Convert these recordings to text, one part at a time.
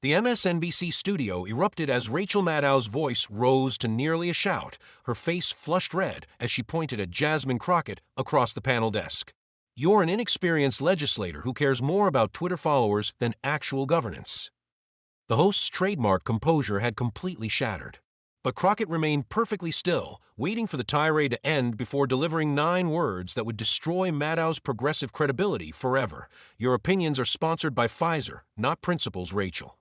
The MSNBC studio erupted as Rachel Maddow's voice rose to nearly a shout, her face flushed red as she pointed at Jasmine Crockett across the panel desk. "You're an inexperienced legislator who cares more about Twitter followers than actual governance." The host's trademark composure had completely shattered. But Crockett remained perfectly still, waiting for the tirade to end before delivering 9 words that would destroy Maddow's progressive credibility forever. "Your opinions are sponsored by Pfizer, not principles, Rachel."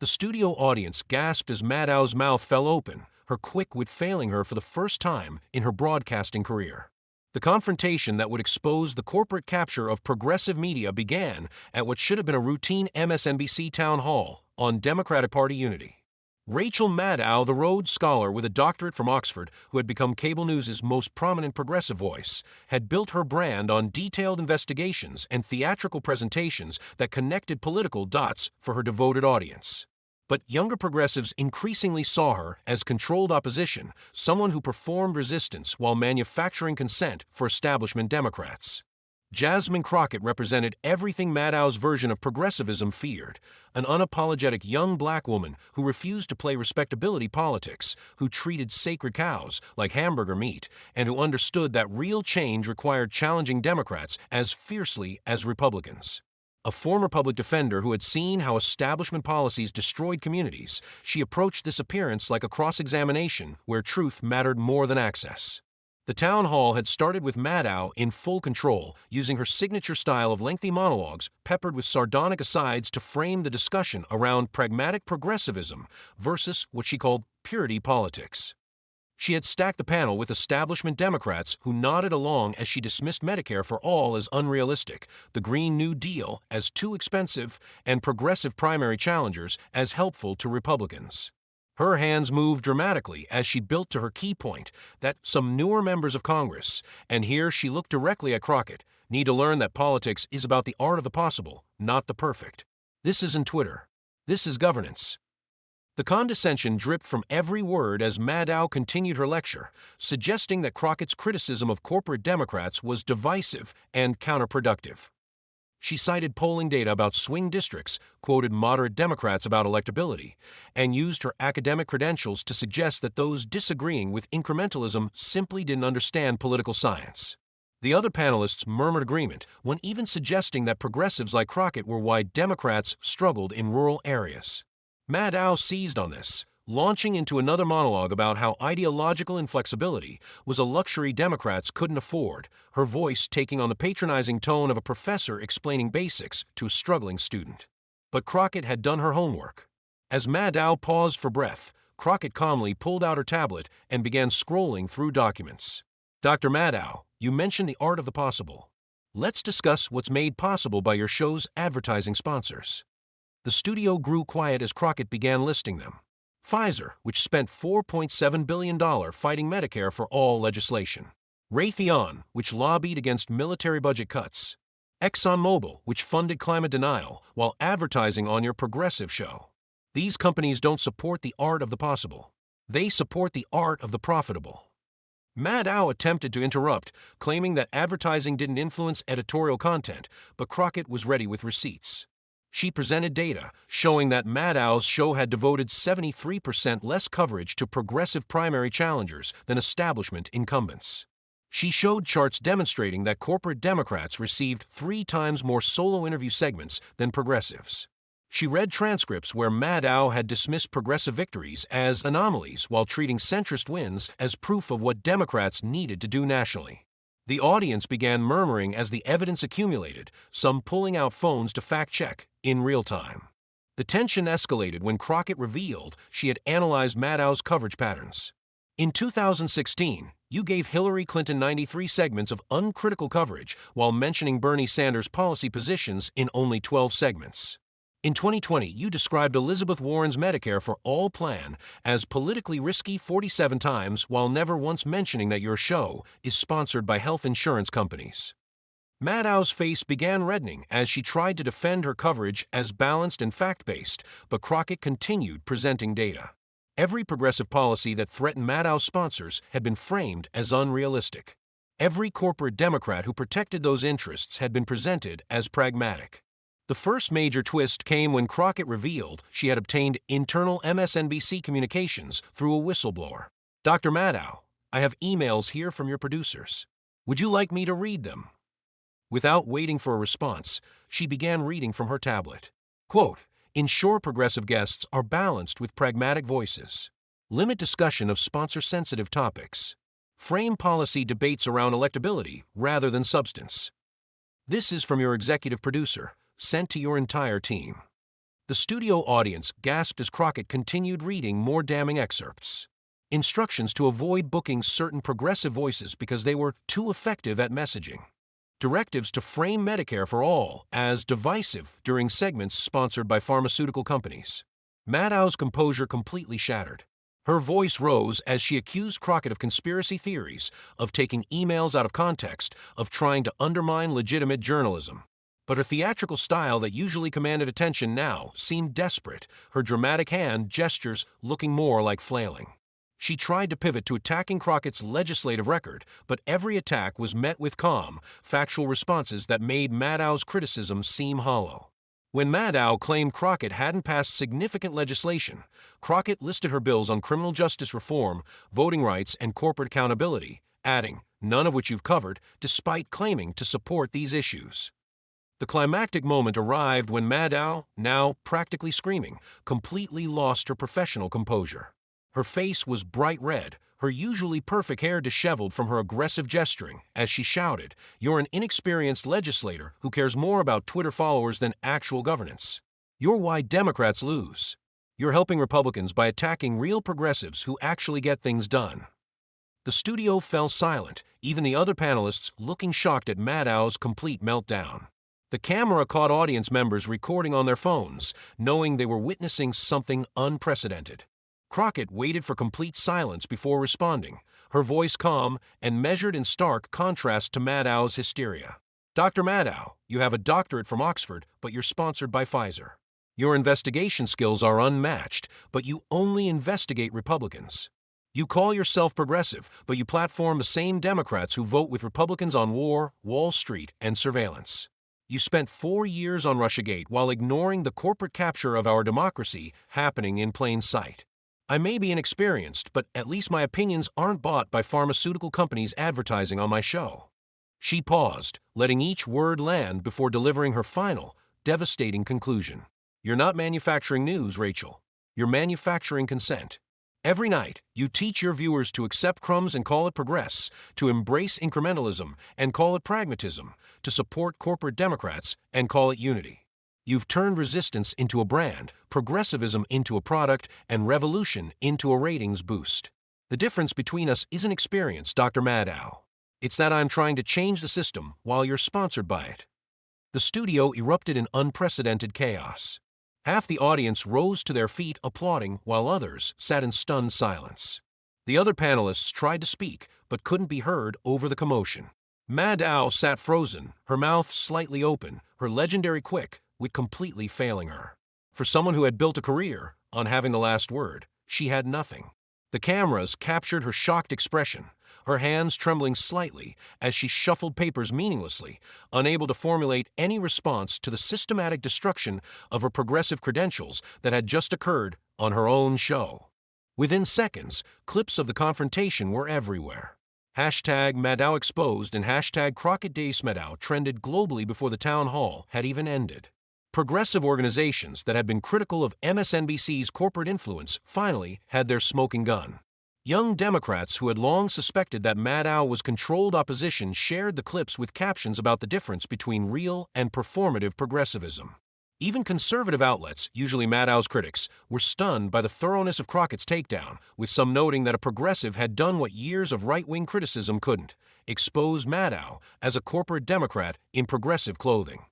The studio audience gasped as Maddow's mouth fell open, her quick wit failing her for the first time in her broadcasting career. The confrontation that would expose the corporate capture of progressive media began at what should have been a routine MSNBC town hall on Democratic Party unity. Rachel Maddow, the Rhodes Scholar with a doctorate from Oxford, who had become cable news's most prominent progressive voice, had built her brand on detailed investigations and theatrical presentations that connected political dots for her devoted audience. But younger progressives increasingly saw her as controlled opposition, someone who performed resistance while manufacturing consent for establishment Democrats. Jasmine Crockett represented everything Maddow's version of progressivism feared, an unapologetic young black woman who refused to play respectability politics, who treated sacred cows like hamburger meat, and who understood that real change required challenging Democrats as fiercely as Republicans. A former public defender who had seen how establishment policies destroyed communities, she approached this appearance like a cross-examination where truth mattered more than access. The town hall had started with Maddow in full control, using her signature style of lengthy monologues peppered with sardonic asides to frame the discussion around pragmatic progressivism versus what she called purity politics. She had stacked the panel with establishment Democrats who nodded along as she dismissed Medicare for all as unrealistic, the Green New Deal as too expensive, and progressive primary challengers as helpful to Republicans. Her hands moved dramatically as she built to her key point that some newer members of Congress, and here she looked directly at Crockett, need to learn that politics is about the art of the possible, not the perfect. This isn't Twitter. This is governance. The condescension dripped from every word as Maddow continued her lecture, suggesting that Crockett's criticism of corporate Democrats was divisive and counterproductive. She cited polling data about swing districts, quoted moderate Democrats about electability, and used her academic credentials to suggest that those disagreeing with incrementalism simply didn't understand political science. The other panelists murmured agreement, one even suggesting that progressives like Crockett were why Democrats struggled in rural areas. Maddow seized on this, launching into another monologue about how ideological inflexibility was a luxury Democrats couldn't afford, her voice taking on the patronizing tone of a professor explaining basics to a struggling student. But Crockett had done her homework. As Maddow paused for breath, Crockett calmly pulled out her tablet and began scrolling through documents. "Dr. Maddow, you mentioned the art of the possible. Let's discuss what's made possible by your show's advertising sponsors." The studio grew quiet as Crockett began listing them. Pfizer, which spent $4.7 billion fighting Medicare for all legislation. Raytheon, which lobbied against military budget cuts. ExxonMobil, which funded climate denial while advertising on your progressive show. These companies don't support the art of the possible. They support the art of the profitable. Maddow attempted to interrupt, claiming that advertising didn't influence editorial content, but Crockett was ready with receipts. She presented data showing that Maddow's show had devoted 73% less coverage to progressive primary challengers than establishment incumbents. She showed charts demonstrating that corporate Democrats received 3 times more solo interview segments than progressives. She read transcripts where Maddow had dismissed progressive victories as anomalies while treating centrist wins as proof of what Democrats needed to do nationally. The audience began murmuring as the evidence accumulated, some pulling out phones to fact-check in real time. The tension escalated when Crockett revealed she had analyzed Maddow's coverage patterns. In 2016, you gave Hillary Clinton 93 segments of uncritical coverage while mentioning Bernie Sanders' policy positions in only 12 segments. In 2020, you described Elizabeth Warren's Medicare for All plan as politically risky 47 times while never once mentioning that your show is sponsored by health insurance companies. Maddow's face began reddening as she tried to defend her coverage as balanced and fact-based, but Crockett continued presenting data. Every progressive policy that threatened Maddow's sponsors had been framed as unrealistic. Every corporate Democrat who protected those interests had been presented as pragmatic. The first major twist came when Crockett revealed she had obtained internal MSNBC communications through a whistleblower. "Dr. Maddow, I have emails here from your producers. Would you like me to read them?" Without waiting for a response, she began reading from her tablet. Quote, "Ensure progressive guests are balanced with pragmatic voices. Limit discussion of sponsor-sensitive topics. Frame policy debates around electability rather than substance. This is from your executive producer, sent to your entire team." The studio audience gasped as Crockett continued reading more damning excerpts. Instructions to avoid booking certain progressive voices because they were too effective at messaging. Directives to frame Medicare for all as divisive during segments sponsored by pharmaceutical companies. Maddow's composure completely shattered. Her voice rose as she accused Crockett of conspiracy theories, of taking emails out of context, of trying to undermine legitimate journalism. But her theatrical style that usually commanded attention now seemed desperate, her dramatic hand gestures looking more like flailing. She tried to pivot to attacking Crockett's legislative record, but every attack was met with calm, factual responses that made Maddow's criticism seem hollow. When Maddow claimed Crockett hadn't passed significant legislation, Crockett listed her bills on criminal justice reform, voting rights, and corporate accountability, adding, "none of which you've covered," despite claiming to support these issues. The climactic moment arrived when Maddow, now practically screaming, completely lost her professional composure. Her face was bright red, her usually perfect hair disheveled from her aggressive gesturing, as she shouted, "You're an inexperienced legislator who cares more about Twitter followers than actual governance. You're why Democrats lose. You're helping Republicans by attacking real progressives who actually get things done." The studio fell silent, even the other panelists looking shocked at Maddow's complete meltdown. The camera caught audience members recording on their phones, knowing they were witnessing something unprecedented. Crockett waited for complete silence before responding, her voice calm and measured in stark contrast to Maddow's hysteria. "Dr. Maddow, you have a doctorate from Oxford, but you're sponsored by Pfizer. Your investigation skills are unmatched, but you only investigate Republicans. You call yourself progressive, but you platform the same Democrats who vote with Republicans on war, Wall Street, and surveillance. You spent 4 years on Russiagate while ignoring the corporate capture of our democracy happening in plain sight. I may be inexperienced, but at least my opinions aren't bought by pharmaceutical companies advertising on my show." She paused, letting each word land before delivering her final, devastating conclusion. "You're not manufacturing news, Rachel. You're manufacturing consent. Every night, you teach your viewers to accept crumbs and call it progress, to embrace incrementalism and call it pragmatism, to support corporate Democrats and call it unity. You've turned resistance into a brand, progressivism into a product, and revolution into a ratings boost. The difference between us isn't experience, Dr. Maddow. It's that I'm trying to change the system while you're sponsored by it." The studio erupted in unprecedented chaos. Half the audience rose to their feet applauding while others sat in stunned silence. The other panelists tried to speak but couldn't be heard over the commotion. Maddow sat frozen, her mouth slightly open, her legendary quick wit completely failing her. For someone who had built a career on having the last word, she had nothing. The cameras captured her shocked expression, her hands trembling slightly as she shuffled papers meaninglessly, unable to formulate any response to the systematic destruction of her progressive credentials that had just occurred on her own show. Within seconds, clips of the confrontation were everywhere. Hashtag Maddow exposed and hashtag Crockett Days Maddow trended globally before the town hall had even ended. Progressive organizations that had been critical of MSNBC's corporate influence finally had their smoking gun. Young Democrats who had long suspected that Maddow was controlled opposition shared the clips with captions about the difference between real and performative progressivism. Even conservative outlets, usually Maddow's critics, were stunned by the thoroughness of Crockett's takedown, with some noting that a progressive had done what years of right-wing criticism couldn't: expose Maddow as a corporate Democrat in progressive clothing.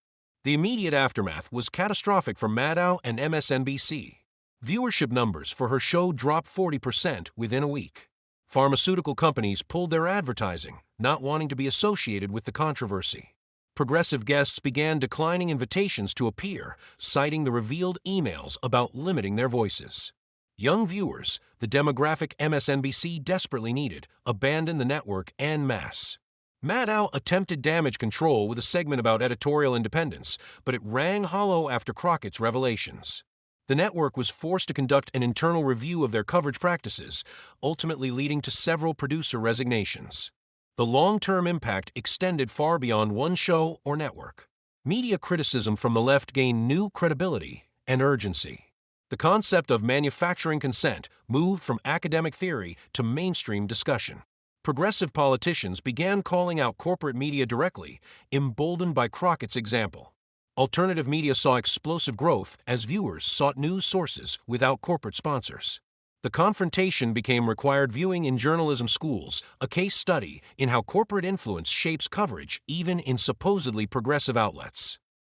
The immediate aftermath was catastrophic for Maddow and MSNBC. Viewership numbers for her show dropped 40% within a week. Pharmaceutical companies pulled their advertising, not wanting to be associated with the controversy. Progressive guests began declining invitations to appear, citing the revealed emails about limiting their voices. Young viewers, the demographic MSNBC desperately needed, abandoned the network en masse. Maddow attempted damage control with a segment about editorial independence, but it rang hollow after Crockett's revelations. The network was forced to conduct an internal review of their coverage practices, ultimately leading to several producer resignations. The long-term impact extended far beyond one show or network. Media criticism from the left gained new credibility and urgency. The concept of manufacturing consent moved from academic theory to mainstream discussion. Progressive politicians began calling out corporate media directly, emboldened by Crockett's example. Alternative media saw explosive growth as viewers sought news sources without corporate sponsors. The confrontation became required viewing in journalism schools, a case study in how corporate influence shapes coverage even in supposedly progressive outlets.